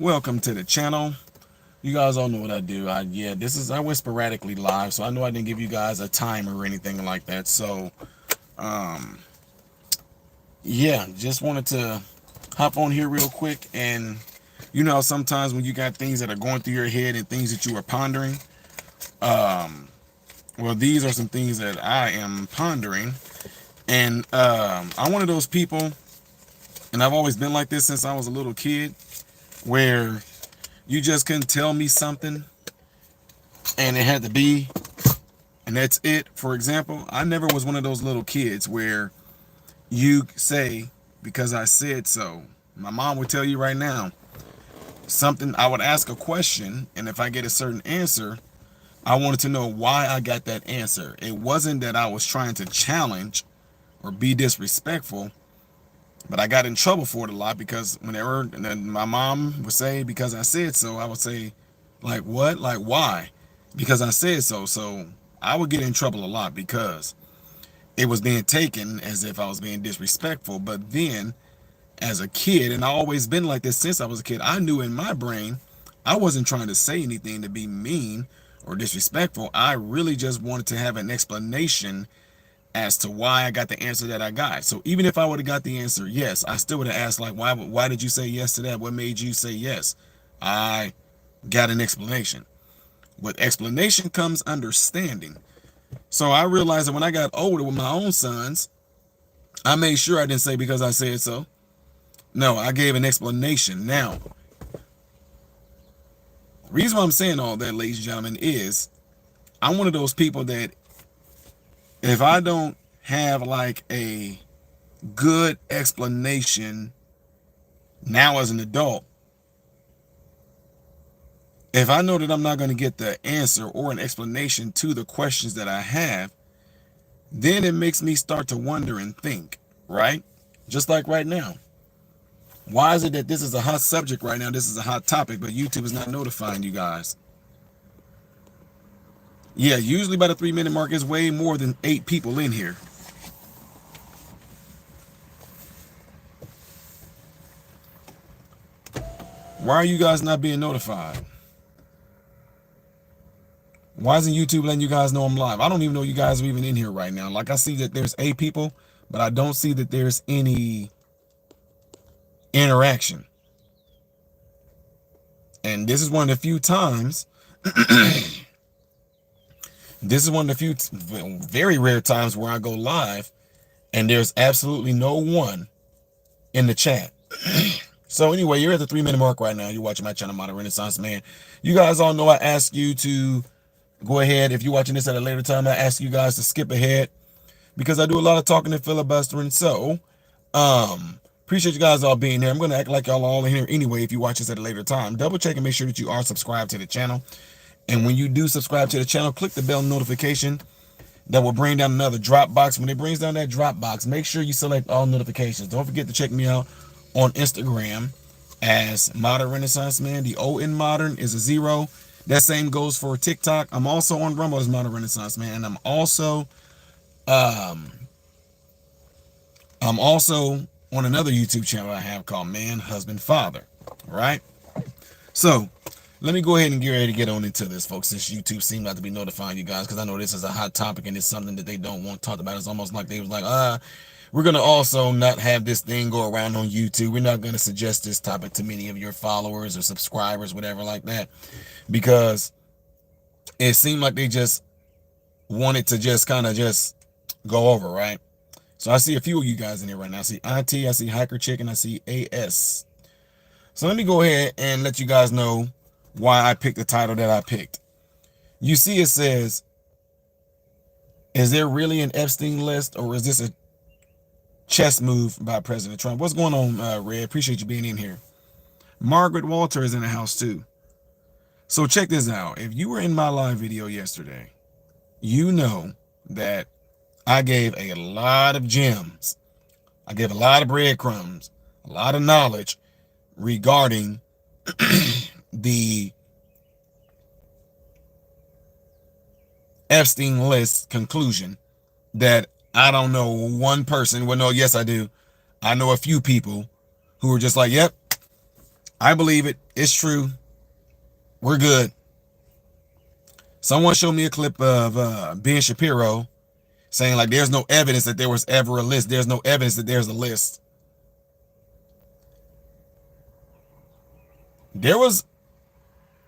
Welcome to the channel. You guys all know what I do. I went sporadically live, so I know I didn't give you guys a timer or anything like that. So, um, yeah, just wanted to hop on here real quick. And you know, sometimes when you got things that are going through your head and things that you are pondering, well, these are some things that I am pondering. And I'm one of those people, and I've always been like this since I was a little kid, where you just couldn't tell me something and it had to be, and that's it. For example, I never was one of those little kids where you say, because I said so. My mom would tell you right now, something, I would ask a question, and if I get a certain answer, I wanted to know why I got that answer. It wasn't that I was trying to challenge or be disrespectful, but I got in trouble for it a lot, because whenever and then my mom would say, because I said so, I would say, like, what? Like, why? Because I said so. So I would get in trouble a lot because it was being taken as if I was being disrespectful. But then as a kid, and I always been like this since I was a kid, I knew in my brain I wasn't trying to say anything to be mean or disrespectful. I really just wanted to have an explanation as to why I got the answer that I got. So even if I would have got the answer yes, I still would have asked, like, why did you say yes to that? What made you say yes? I got an explanation. With explanation comes understanding. So I realized that when I got older with my own sons, I made sure I didn't say because I said so. No, I gave an explanation. Now, the reason why I'm saying all that, ladies and gentlemen, is I'm one of those people that if I don't have like a good explanation now as an adult, if I know that I'm not going to get the answer or an explanation to the questions that I have, then it makes me start to wonder and think, right? Just like right now. Why is it that this is a hot subject right now? This is a hot topic, but YouTube is not notifying you guys. Yeah, usually by the 3-minute mark, is way more than 8 people in here. Why are you guys not being notified? Why isn't YouTube letting you guys know I'm live? I don't even know you guys are even in here right now. Like, I see that there's 8 people, but I don't see that there's any interaction. And this is one of the few times, this is one of the few very rare times where I go live and there's absolutely no one in the chat. So anyway, you're at the 3-minute mark right now. You're watching my channel, Modern Renaissance Man. You guys all know I ask you to go ahead. If you're watching this at a later time, I ask you guys to skip ahead because I do a lot of talking and filibustering. So, appreciate you guys all being here. I'm going to act like y'all all in here anyway. If you watch this at a later time, double check and make sure that you are subscribed to the channel. And when you do subscribe to the channel, click the bell notification. That will bring down another drop box. When it brings down that drop box, make sure you select all notifications. Don't forget to check me out on Instagram as Modern Renaissance Man. The O in modern is a 0. That same goes for TikTok. I'm also on Rumble as Modern Renaissance Man. And I'm also on another YouTube channel I have called Man, Husband, Father. All right. So let me go ahead and get ready to get on into this, folks, since YouTube seemed not to be notifying you guys, because I know this is a hot topic and it's something that they don't want talked about. It's almost like they was like, we're going to also not have this thing go around on YouTube. We're not going to suggest this topic to many of your followers or subscribers, whatever like that, because it seemed like they just wanted to just kind of just go over, right? So I see a few of you guys in here right now. I see Auntie, I see Hiker Chicken, I see AS. So let me go ahead and let you guys know why I picked the title that I picked. You see it says, is there really an Epstein list, or is this a chess move by President Trump? What's going on, Red? Appreciate you being in here. Margaret Walter is in the house too. So check this out. If you were in my live video yesterday, you know that I gave a lot of gems. I gave a lot of breadcrumbs, a lot of knowledge regarding the Epstein List conclusion that I don't know one person. Well, no, yes, I do. I know a few people who are just like, yep, I believe it. It's true. We're good. Someone showed me a clip of Ben Shapiro saying like there's no evidence that there was ever a list. There's no evidence that there's a list. There are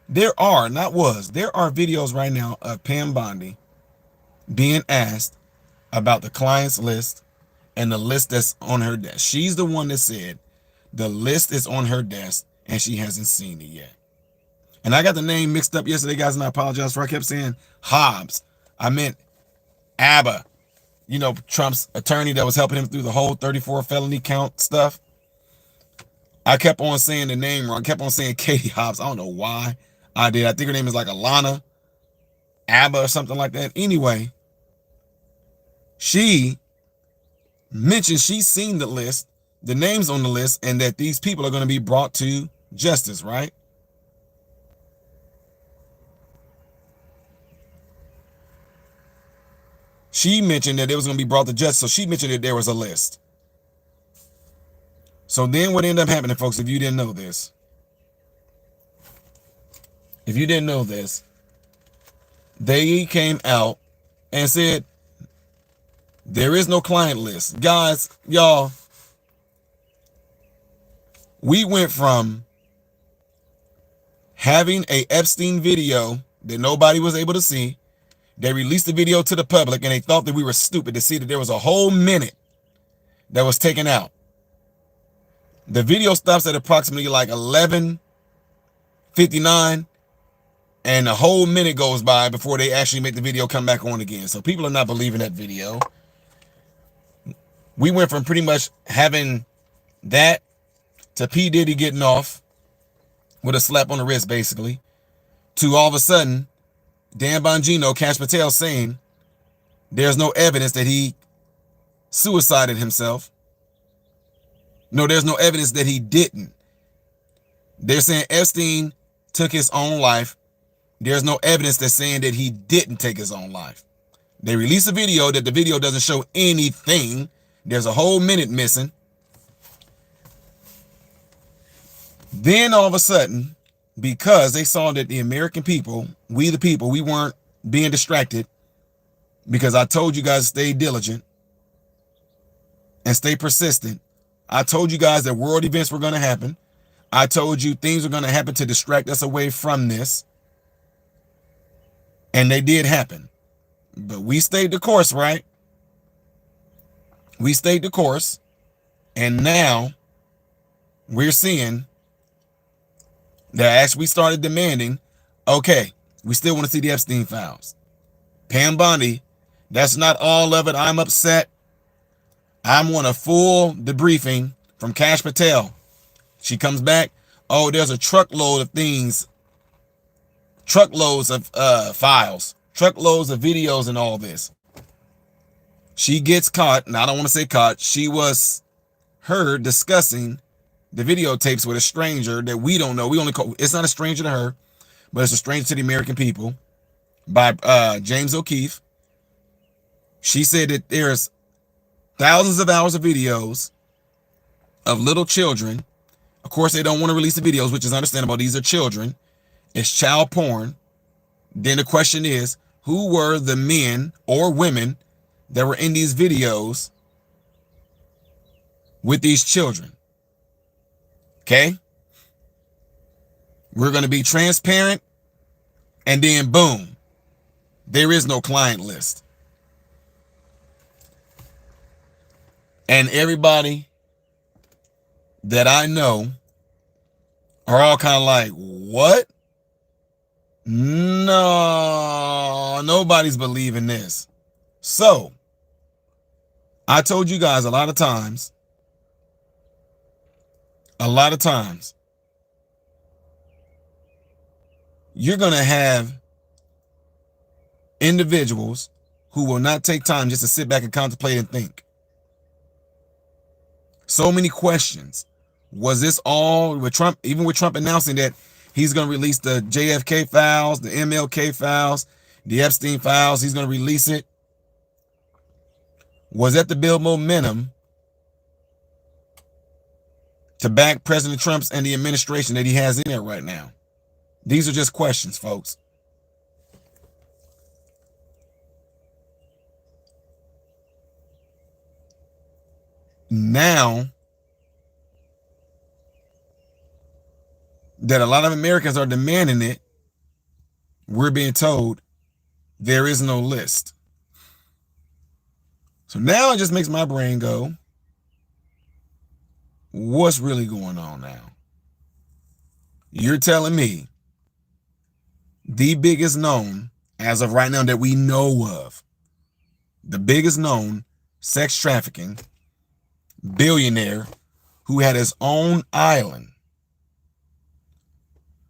videos right now of Pam Bondi being asked about the client's list and the list that's on her desk. She's the one that said the list is on her desk and she hasn't seen it yet. And I got the name mixed up yesterday, guys, and I apologize for I kept saying Hobbs. I meant Abba, you know, Trump's attorney that was helping him through the whole 34 felony count stuff. I kept on saying the name wrong. I kept on saying Katie Hobbs. I don't know why I did. I think her name is like Alana Abba or something like that. Anyway, she mentioned she's seen the list, the names on the list, and that these people are going to be brought to justice, right? She mentioned that it was going to be brought to justice, so she mentioned that there was a list. So then what ended up happening, folks, if you didn't know this, they came out and said there is no client list. Guys, y'all, we went from having a Epstein video that nobody was able to see. They released the video to the public and they thought that we were stupid to see that there was a whole minute that was taken out. The video stops at approximately like 11:59 and a whole minute goes by before they actually make the video come back on again. So people are not believing that video. We went from pretty much having that to P. Diddy getting off with a slap on the wrist, basically, to all of a sudden Dan Bongino, Cash Patel saying there's no evidence that he suicided himself. No, there's no evidence that he didn't. They're saying Epstein took his own life. There's no evidence that's saying that he didn't take his own life. They release a video that the video doesn't show anything. There's a whole minute missing. Then all of a sudden, because they saw that the American people, we the people, we weren't being distracted, because I told you guys to stay diligent and stay persistent. I told you guys that world events were going to happen. I told you things were going to happen to distract us away from this. And they did happen. But we stayed the course, right? We stayed the course. And now we're seeing that as we started demanding, okay, we still want to see the Epstein files. Pam Bondi, that's not all of it. I'm upset. I want a full debriefing from Cash Patel. She comes back. Oh, there's a truckload of things, truckloads of files, truckloads of videos and all this. She gets caught, and I don't want to say caught. She was heard discussing the videotapes with a stranger that we don't know. We only call, it's not a stranger to her, but it's a stranger to the American people, by James O'Keefe. She said that there's thousands of hours of videos of little children. Of course, they don't want to release the videos, which is understandable. These are children. It's child porn. Then the question is, who were the men or women that were in these videos with these children? Okay? We're going to be transparent, and then boom, there is no client list. And everybody that I know are all kind of like, what? No, nobody's believing this. So, I told you guys a lot of times, you're going to have individuals who will not take time just to sit back and contemplate and think. So many questions. Was this all with Trump, even with Trump announcing that he's going to release the JFK files, the MLK files, the Epstein files, he's going to release it? Was that to build momentum to back President Trump's and the administration that he has in there right now? These are just questions, folks. Now that a lot of Americans are demanding it, we're being told there is no list. So now it just makes my brain go, what's really going on now? You're telling me the biggest known, as of right now that we know of, the biggest known sex trafficking billionaire who had his own island,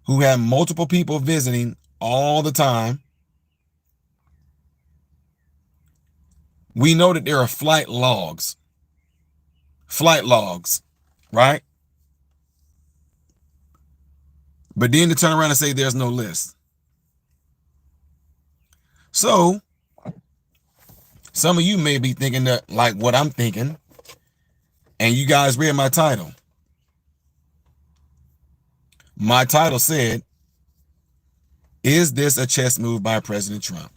who had multiple people visiting all the time. We know that there are flight logs, right? But then to turn around and say there's no list. So some of you may be thinking that, like what I'm thinking, and you guys read my title. My title said, is this a chess move by President Trump?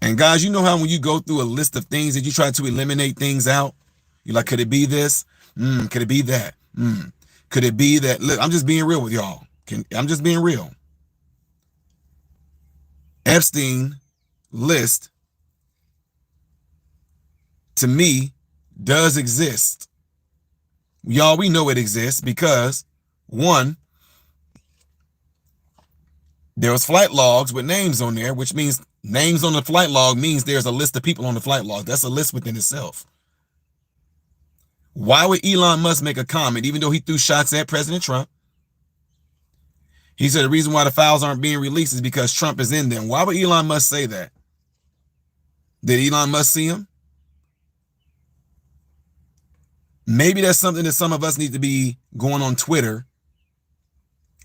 And guys, you know how when you go through a list of things and you try to eliminate things out, you're like, could it be this? Could it be that? Could it be that? Look, I'm just being real with y'all. I'm just being real. Epstein List, to me, does exist. Y'all, we know it exists because, one, there was flight logs with names on there, which means names on the flight log means there's a list of people on the flight log. That's a list within itself. Why would Elon Musk make a comment, even though he threw shots at President Trump? He said the reason why the files aren't being released is because Trump is in them. Why would Elon Musk say that? Did Elon Musk see him? Maybe that's something that some of us need to be going on Twitter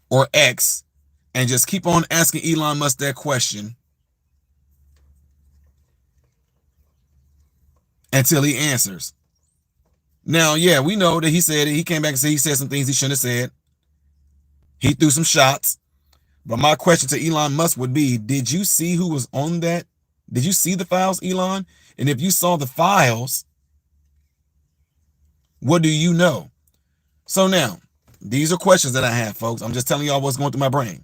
or X and just keep on asking Elon Musk that question until he answers. Now, yeah, we know that he said it. He came back and said he said some things he shouldn't have said. He threw some shots. But my question to Elon Musk would be, did you see who was on that? Did you see the files, Elon? And if you saw the files, what do you know? So now, these are questions that I have, folks. I'm just telling y'all what's going through my brain.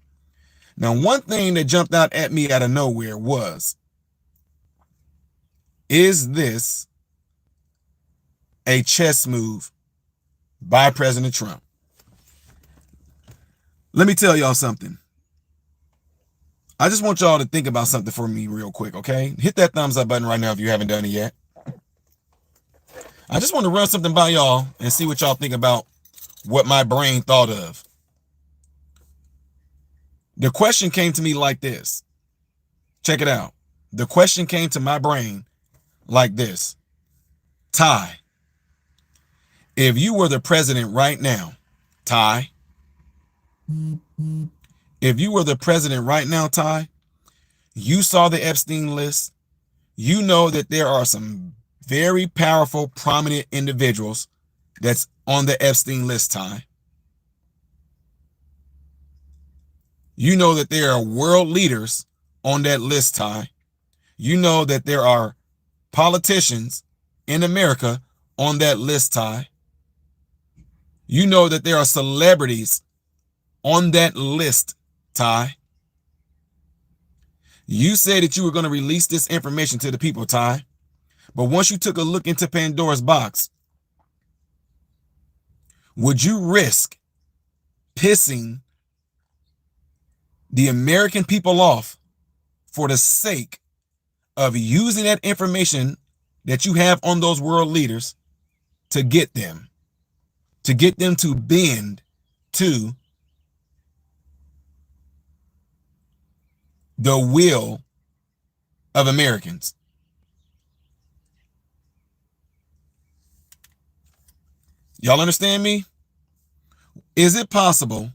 Now, one thing that jumped out at me out of nowhere was, is this a chess move by President Trump? Let me tell y'all something. I just want y'all to think about something for me real quick, okay? Hit that thumbs up button right now if you haven't done it yet. I just want to run something by y'all and see what y'all think about what my brain thought of. The question came to me like this. Check it out. The question came to my brain like this. Ty, if you were the president right now, Ty, if you were the president right now, Ty, you saw the Epstein list, you know that there are some very powerful, prominent individuals that's on the Epstein list, Ty. You know that there are world leaders on that list, Ty. You know that there are politicians in America on that list, Ty. You know that there are celebrities on that list, Ty. You said that you were going to release this information to the people, Ty. But once you took a look into Pandora's box, would you risk pissing the American people off for the sake of using that information that you have on those world leaders to get them to bend to the will of Americans? Y'all understand me? Is it possible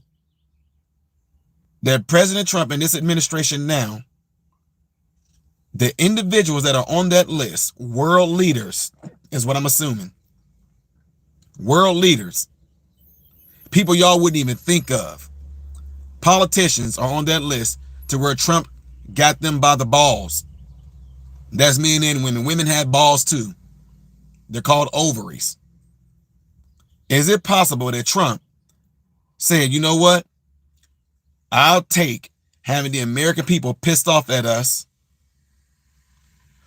that President Trump and this administration now, the individuals that are on that list, world leaders, is what I'm assuming, world leaders, People y'all wouldn't even think of. Politicians are on that list to where Trump got them by the balls. That's men and women. Women have balls too. They're called ovaries. Is it possible that Trump said, you know what? I'll take having the American people pissed off at us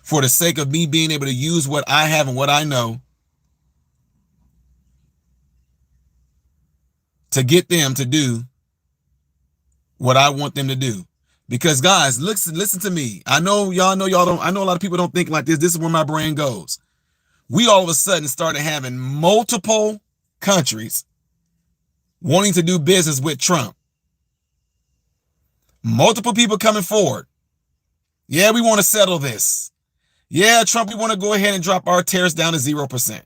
for the sake of me being able to use what I have and what I know to get them to do what I want them to do. Because guys, listen to me. I know y'all don't, I know a lot of people don't think like this. This is where my brain goes. We all of a sudden started having multiple countries wanting to do business with Trump. Multiple people coming forward. Yeah, we want to settle this. Yeah, Trump, we want to go ahead and drop our tariffs down to 0%.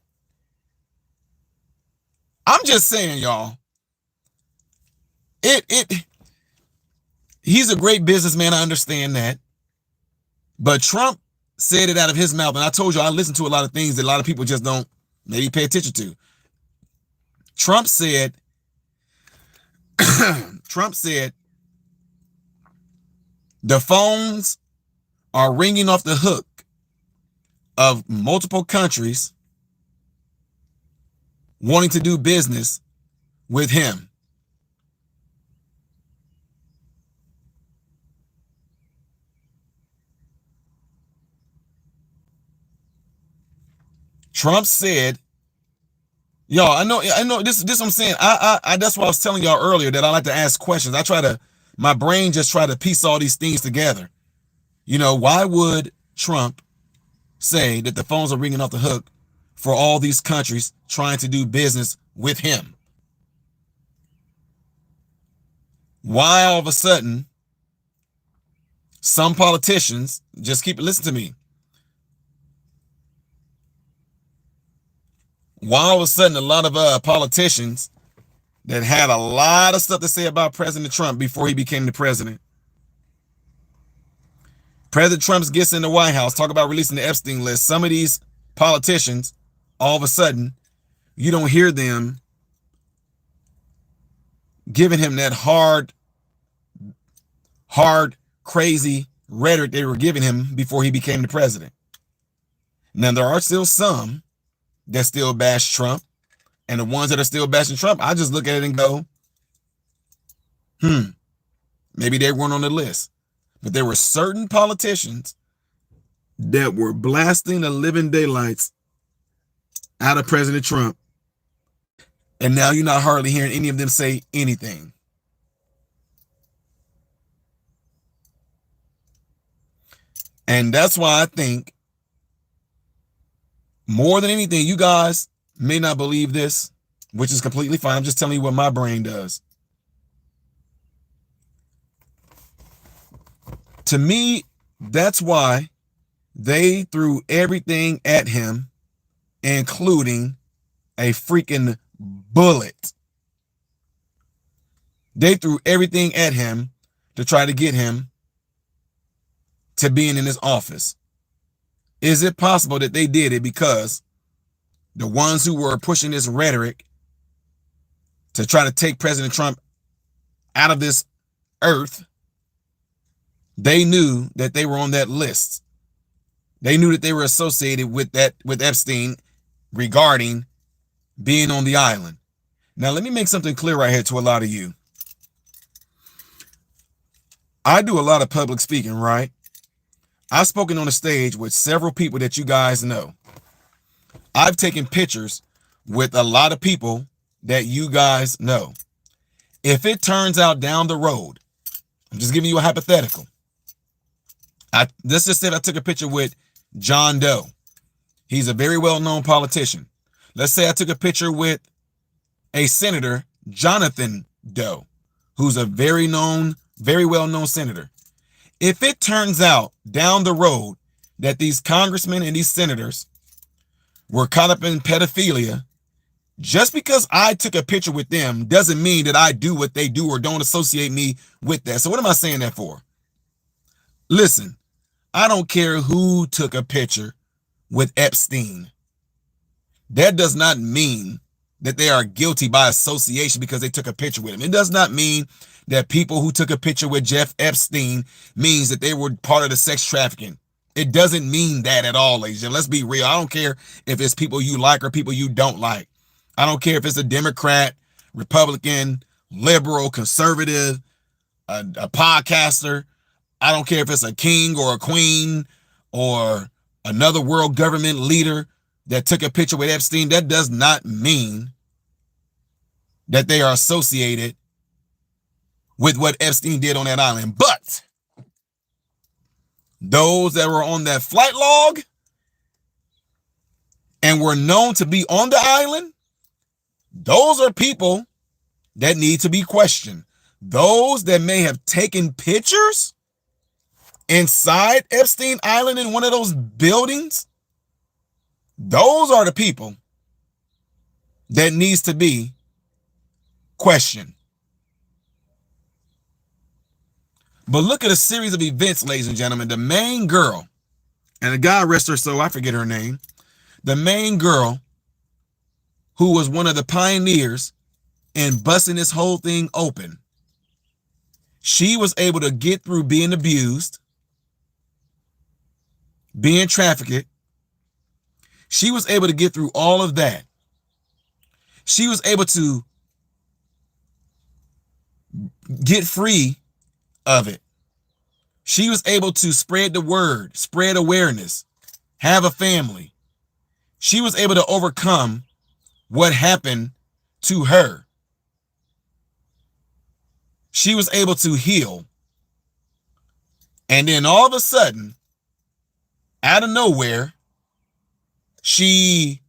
I'm just saying, y'all. He's a great businessman. I understand that. But Trump said it out of his mouth. And I told you, I listen to a lot of things that a lot of people just don't maybe pay attention to. Trump said, the phones are ringing off the hook of multiple countries wanting to do business with him. Trump said, y'all, I know this what I'm saying. I that's what I was telling y'all earlier, that I like to ask questions. My brain just try to piece all these things together. You know, why would Trump say that the phones are ringing off the hook for all these countries trying to do business with him? Why all of a sudden some politicians, listen to me. Why all of a sudden a lot of politicians that had a lot of stuff to say about President Trump before he became the president. President Trump gets in the White House, talk about releasing the Epstein List. Some of these politicians, all of a sudden, you don't hear them giving him that hard, crazy rhetoric they were giving him before he became the president. Now, there are still some that still bash Trump. And the ones that are still bashing Trump, I just look at it and go, maybe they weren't on the list. But there were certain politicians that were blasting the living daylights out of President Trump. And now you're not hardly hearing any of them say anything. And that's why I think, more than anything, you guys may not believe this, which is completely fine. I'm just telling you what my brain does. To me, that's why they threw everything at him, including a freaking bullet. They threw everything at him to try to get him to being in his office. Is it possible that they did it because the ones who were pushing this rhetoric to try to take President Trump out of this earth, they knew that they were on that list. They knew that they were associated with Epstein regarding being on the island. Now, let me make something clear right here to a lot of you. I do a lot of public speaking, right? I've spoken on the stage with several people that you guys know. I've taken pictures with a lot of people that you guys know. If it turns out down the road, I'm just giving you a hypothetical. Let's just say I took a picture with John Doe. He's a very well-known politician. Let's say I took a picture with a senator, Jonathan Doe, who's a very well-known senator. If it turns out down the road that these congressmen and these senators were caught up in pedophilia, just because I took a picture with them doesn't mean that I do what they do or don't associate me with that. So what am I saying that for? Listen, I don't care who took a picture with Epstein. That does not mean that they are guilty by association because they took a picture with him. It does not mean that people who took a picture with Jeff Epstein means that they were part of the sex trafficking. It doesn't mean that at all, ladies and gentlemen. Let's be real. I don't care if it's people you like or people you don't like. I don't care if it's a Democrat, Republican, liberal, conservative, a podcaster. I don't care if it's a king or a queen or another world government leader that took a picture with Epstein. That does not mean that they are associated with what Epstein did on that island. But those that were on that flight log and were known to be on the island, those are people that need to be questioned. Those that may have taken pictures inside Epstein Island in one of those buildings, those are the people that needs to be questioned. But look at a series of events, ladies and gentlemen. The main girl, and God rest her soul, I forget her name. The main girl who was one of the pioneers in busting this whole thing open. She was able to get through being abused, being trafficked. She was able to get through all of that. She was able to get free of it. She was able to spread the word, spread awareness, have a family. She was able to overcome what happened to her. She was able to heal. And then all of a sudden, out of nowhere, she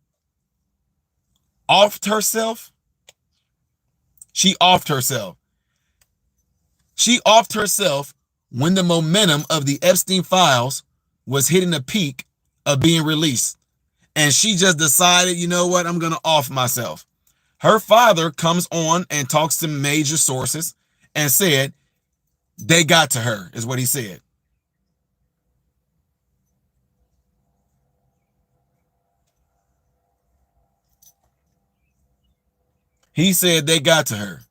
offed herself. She offed herself. She offed herself when the momentum of the Epstein files was hitting a peak of being released. And she just decided, you know what, I'm going to off myself. Her father comes on and talks to major sources and said, they got to her, is what he said. He said they got to her.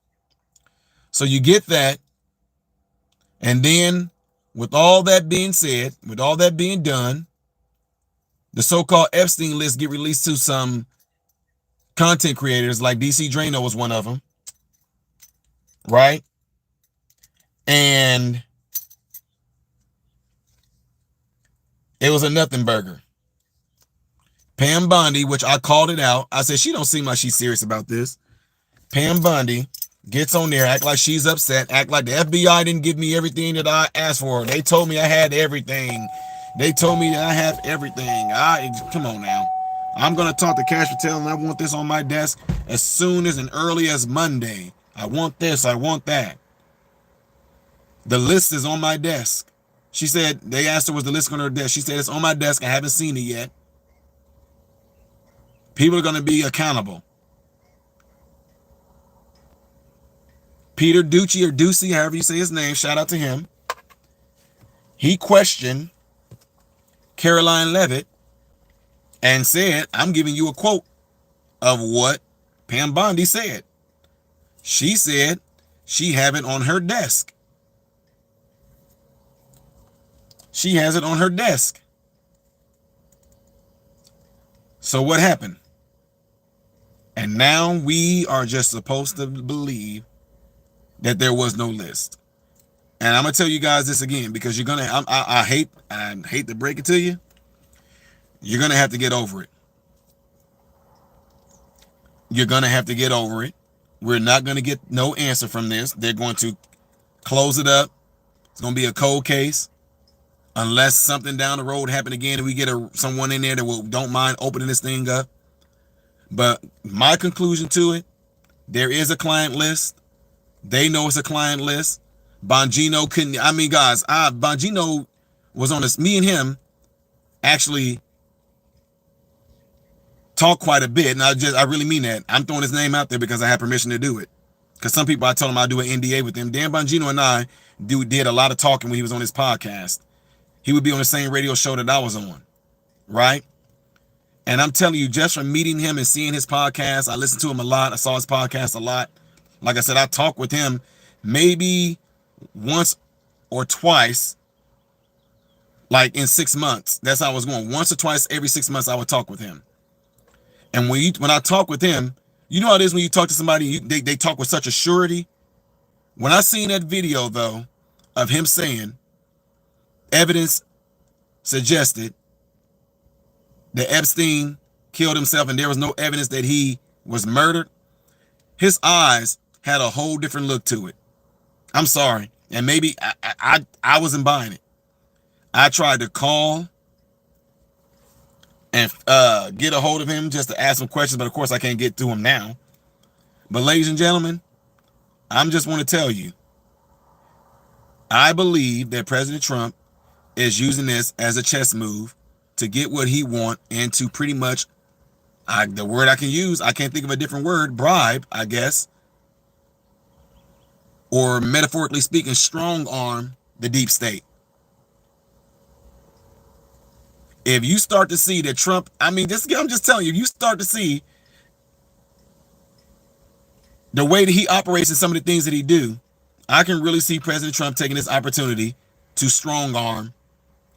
So you get that. And then with all that being said, with all that being done, the so-called Epstein list get released to some content creators like DC Drano was one of them. Right? And it was a nothing burger. Pam Bondi, which I called it out. I said, she don't seem like she's serious about this. Pam Bondi gets on there, act like she's upset, act like the FBI didn't give me everything that I asked for. They told me I had everything. They told me that I have everything. Come on now. I'm going to talk to Cash Patel, and I want this on my desk as soon as and early as Monday. I want this. I want that. The list is on my desk. She said, they asked her, was the list on her desk? She said, it's on my desk. I haven't seen it yet. People are going to be accountable. Peter Ducey or Ducey, however you say his name, shout out to him. He questioned Caroline Levitt and said, I'm giving you a quote of what Pam Bondi said. She said she have it on her desk. She has it on her desk. So what happened? And now we are just supposed to believe that there was no list. And I'm gonna tell you guys this again because you're gonna. I hate to break it to you. You're gonna have to get over it. You're gonna have to get over it. We're not gonna get no answer from this. They're going to close it up. It's gonna be a cold case, unless something down the road happen again and we get someone in there that don't mind opening this thing up. But my conclusion to it, there is a client list. They know it's a client list. Bongino couldn't, I mean, guys, Bongino was on this, me and him actually talked quite a bit. And I really mean that. I'm throwing his name out there because I have permission to do it. Because some people, I told him I'd do an NDA with them. Dan Bongino and I did a lot of talking when he was on his podcast. He would be on the same radio show that I was on. Right? And I'm telling you, just from meeting him and seeing his podcast, I listened to him a lot. I saw his podcast a lot. Like I said, I talked with him maybe once or twice, like in 6 months. That's how I was going. Once or twice every 6 months, I would talk with him. And when I talk with him, you know how it is when you talk to somebody, they talk with such a surety. When I seen that video, though, of him saying evidence suggested that Epstein killed himself and there was no evidence that he was murdered, his eyes had a whole different look to it. I'm sorry. And maybe I wasn't buying it. I tried to call and get a hold of him just to ask him questions, but of course I can't get to him now. But ladies and gentlemen, I'm just want to tell you, I believe that President Trump is using this as a chess move to get what he wants and to pretty much, the word I can use, I can't think of a different word, bribe, I guess, or metaphorically speaking, strong arm the deep state. If you start to see that Trump, I'm just telling you, if you start to see the way that he operates and some of the things that he do, I can really see President Trump taking this opportunity to strong arm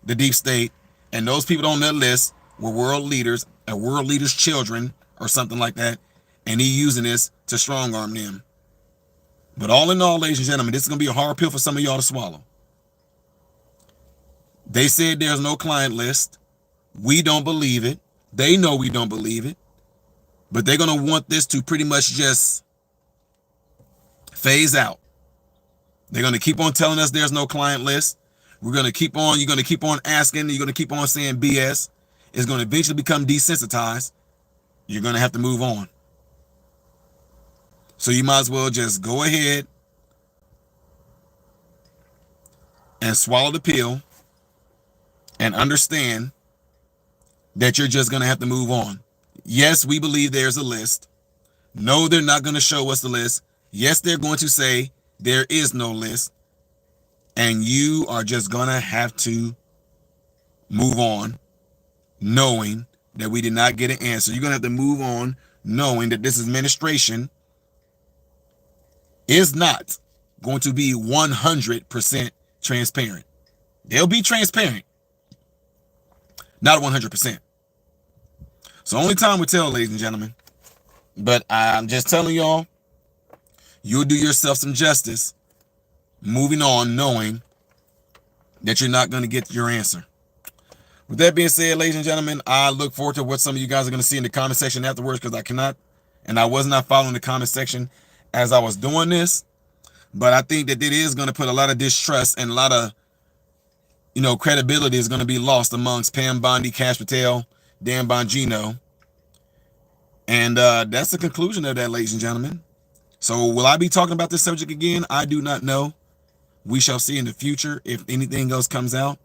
the deep state, and those people on that list were world leaders, world leaders' children, or something like that, and he using this to strong arm them. But all in all, ladies and gentlemen, this is going to be a hard pill for some of y'all to swallow. They said there's no client list. We don't believe it. They know we don't believe it. But they're going to want this to pretty much just phase out. They're going to keep on telling us there's no client list. We're going to keep on, you're going to keep on asking, you're going to keep on saying BS. It's going to eventually become desensitized. You're going to have to move on. So you might as well just go ahead and swallow the pill and understand that you're just going to have to move on. Yes, we believe there's a list. No, they're not going to show us the list. Yes, they're going to say there is no list. And you are just going to have to move on, knowing that we did not get an answer. You're going to have to move on, knowing that this administration is not going to be 100% transparent. They'll be transparent, not 100%. So only time will tell, ladies and gentlemen. But I'm just telling y'all, you'll do yourself some justice moving on, knowing that you're not going to get your answer. With that being said, ladies and gentlemen, I look forward to what some of you guys are going to see in the comment section afterwards, because I cannot, and I was not following the comment section as I was doing this. But I think that it is going to put a lot of distrust and a lot of, credibility is going to be lost amongst Pam Bondi, Cash Patel, Dan Bongino. And that's the conclusion of that, ladies and gentlemen. So will I be talking about this subject again? I do not know. We shall see in the future if anything else comes out.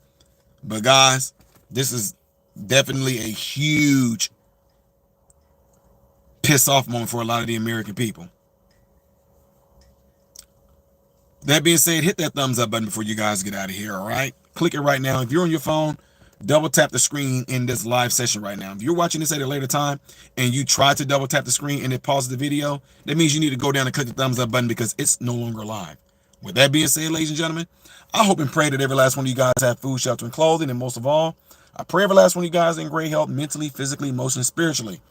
But guys, this is definitely a huge piss off moment for a lot of the American people. That being said, hit that thumbs up button before you guys get out of here, all right? Click it right now. If you're on your phone, double tap the screen in this live session right now. If you're watching this at a later time and you try to double tap the screen and it pauses the video, that means you need to go down and click the thumbs up button because it's no longer live. With that being said, ladies and gentlemen, I hope and pray that every last one of you guys have food, shelter, and clothing. And most of all, I pray every last one of you guys in great health, mentally, physically, emotionally, spiritually.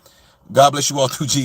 God bless you all through Jesus.